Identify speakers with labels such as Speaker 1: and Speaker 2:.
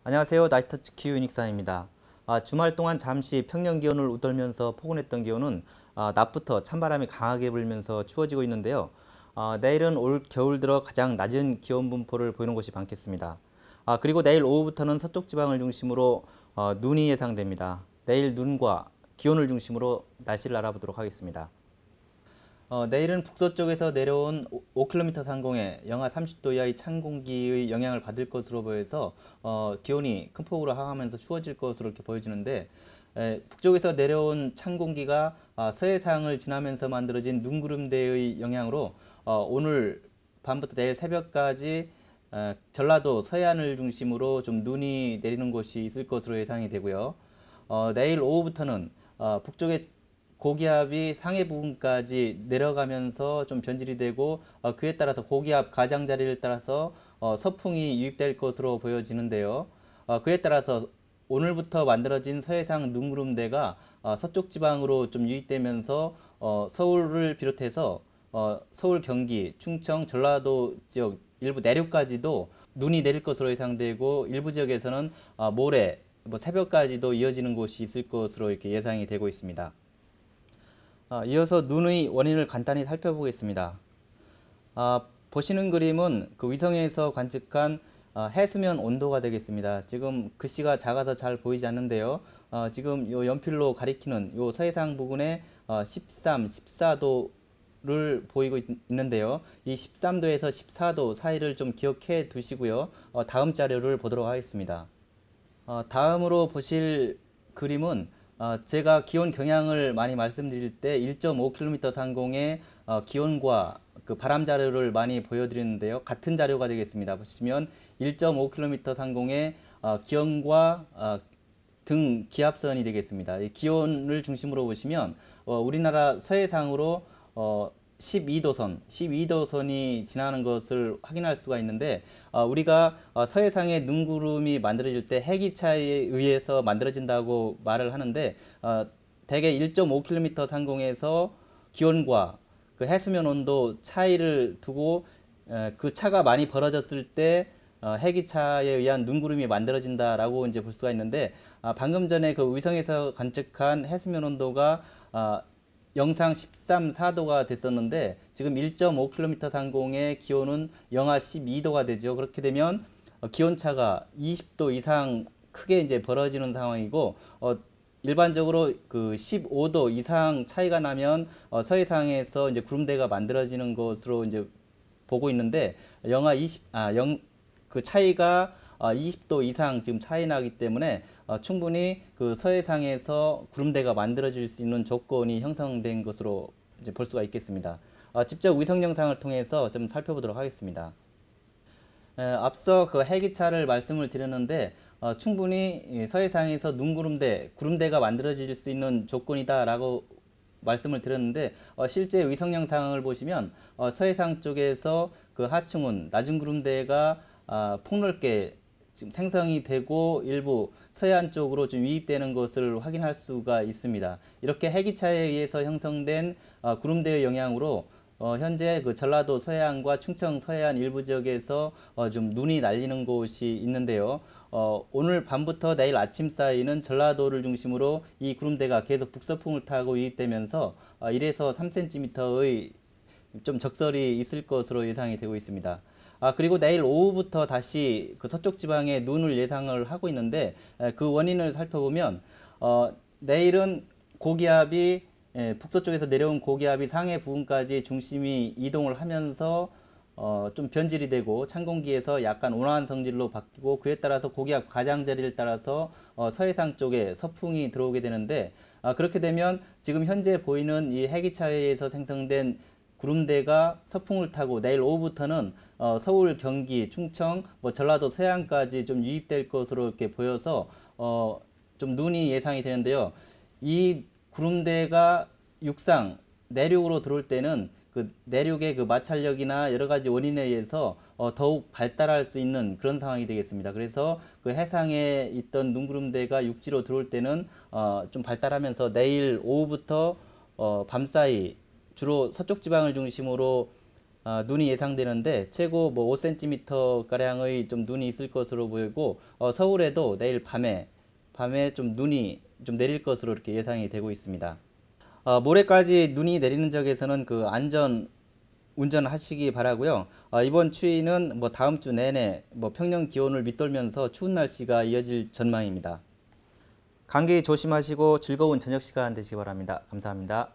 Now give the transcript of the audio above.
Speaker 1: 안녕하세요. 나이터치 기후 유닉사입니다. 주말 동안 잠시 평년 기온을 웃돌면서 포근했던 기온은 낮부터 찬바람이 강하게 불면서 추워지고 있는데요. 내일은 올 겨울 들어 가장 낮은 기온 분포를 보이는 곳이 많겠습니다. 그리고 내일 오후부터는 서쪽 지방을 중심으로 눈이 예상됩니다. 내일 눈과 기온을 중심으로 날씨를 알아보도록 하겠습니다. 내일은 북서쪽에서 내려온 5km 상공에 영하 30도 이하의 찬 공기의 영향을 받을 것으로 보여서 기온이 큰 폭으로 하강하면서 추워질 것으로 이렇게 보여지는데, 북쪽에서 내려온 찬 공기가 서해상을 지나면서 만들어진 눈구름대의 영향으로 오늘 밤부터 내일 새벽까지 전라도 서해안을 중심으로 좀 눈이 내리는 곳이 있을 것으로 예상이 되고요. 내일 오후부터는 북쪽에 고기압이 상해 부분까지 내려가면서 좀 변질이 되고 그에 따라서 고기압 가장자리를 따라서 서풍이 유입될 것으로 보여지는데요. 그에 따라서 오늘부터 만들어진 서해상 눈구름대가 서쪽 지방으로 좀 유입되면서 서울을 비롯해서 서울, 경기, 충청, 전라도 지역 일부 내륙까지도 눈이 내릴 것으로 예상되고, 일부 지역에서는 모레 새벽까지도 이어지는 곳이 있을 것으로 이렇게 예상이 되고 있습니다. 이어서 눈의 원인을 간단히 살펴보겠습니다. 보시는 그림은 그 위성에서 관측한 해수면 온도가 되겠습니다. 지금 글씨가 작아서 잘 보이지 않는데요. 지금 요 연필로 가리키는 요 서해상 부근에 13, 14도를 보이고 있는데요. 이 13도에서 14도 사이를 좀 기억해 두시고요. 다음 자료를 보도록 하겠습니다. 다음으로 보실 그림은 제가 기온 경향을 많이 말씀드릴 때 1.5km 상공의 기온과 그 바람 자료를 많이 보여드리는데요. 같은 자료가 되겠습니다. 보시면 1.5km 상공의 기온과 등 기압선이 되겠습니다. 이 기온을 중심으로 보시면 우리나라 서해상으로 12도선이 지나는 것을 확인할 수가 있는데, 우리가 서해상에 눈구름이 만들어질 때 해기차에 의해서 만들어진다고 말을 하는데, 대개 1.5km 상공에서 기온과 그 해수면 온도 차이를 두고 그 차가 많이 벌어졌을 때 해기차에 의한 눈구름이 만들어진다라고 이제 볼 수가 있는데, 방금 전에 그 위성에서 관측한 해수면 온도가 영상 13, 4도가 됐었는데, 지금 1.5km 상공의 기온은 영하 12도가 되죠. 그렇게 되면 기온차가 20도 이상 크게 이제 벌어지는 상황이고, 일반적으로 그 15도 이상 차이가 나면 서해상에서 이제 구름대가 만들어지는 것으로 이제 보고 있는데, 그 차이가 20도 이상 지금 차이 나기 때문에 충분히 그 서해상에서 구름대가 만들어질 수 있는 조건이 형성된 것으로 이제 볼 수가 있겠습니다. 직접 위성 영상을 통해서 좀 살펴보도록 하겠습니다. 앞서 그 해기차를 말씀을 드렸는데, 충분히 서해상에서 구름대가 만들어질 수 있는 조건이다라고 말씀을 드렸는데, 실제 위성 영상을 보시면 서해상 쪽에서 그 하층운 낮은 구름대가 폭넓게 지금 생성이 되고 일부 서해안 쪽으로 좀 유입되는 것을 확인할 수가 있습니다. 이렇게 해기차에 의해서 형성된 구름대의 영향으로 현재 그 전라도 서해안과 충청 서해안 일부 지역에서 좀 눈이 날리는 곳이 있는데요. 오늘 밤부터 내일 아침 사이는 전라도를 중심으로 이 구름대가 계속 북서풍을 타고 유입되면서 1에서 3cm의 좀 적설이 있을 것으로 예상이 되고 있습니다. 그리고 내일 오후부터 다시 그 서쪽 지방에 눈을 예상을 하고 있는데, 그 원인을 살펴보면 내일은 고기압이 북서쪽에서 내려온 고기압이 상해 부근까지 중심이 이동을 하면서 좀 변질이 되고 찬 공기에서 약간 온화한 성질로 바뀌고, 그에 따라서 고기압 가장자리를 따라서 서해상 쪽에 서풍이 들어오게 되는데, 그렇게 되면 지금 현재 보이는 이 해기차에 의해서 생성된 구름대가 서풍을 타고 내일 오후부터는 서울, 경기, 충청, 전라도 서해안까지 좀 유입될 것으로 이렇게 보여서 좀 눈이 예상이 되는데요. 이 구름대가 내륙으로 들어올 때는 그 내륙의 그 마찰력이나 여러 가지 원인에 의해서 더욱 발달할 수 있는 그런 상황이 되겠습니다. 그래서 그 해상에 있던 눈구름대가 육지로 들어올 때는 좀 발달하면서 내일 오후부터 밤사이 주로 서쪽 지방을 중심으로 눈이 예상되는데 최고 뭐 5cm 가량의 좀 눈이 있을 것으로 보이고 서울에도 내일 밤에 좀 눈이 좀 내릴 것으로 이렇게 예상이 되고 있습니다. 모레까지 눈이 내리는 지역에서는 그 안전 운전하시기 바라고요. 이번 추위는 뭐 다음 주 내내 뭐 평년 기온을 밑돌면서 추운 날씨가 이어질 전망입니다. 감기 조심하시고 즐거운 저녁 시간 되시기 바랍니다. 감사합니다.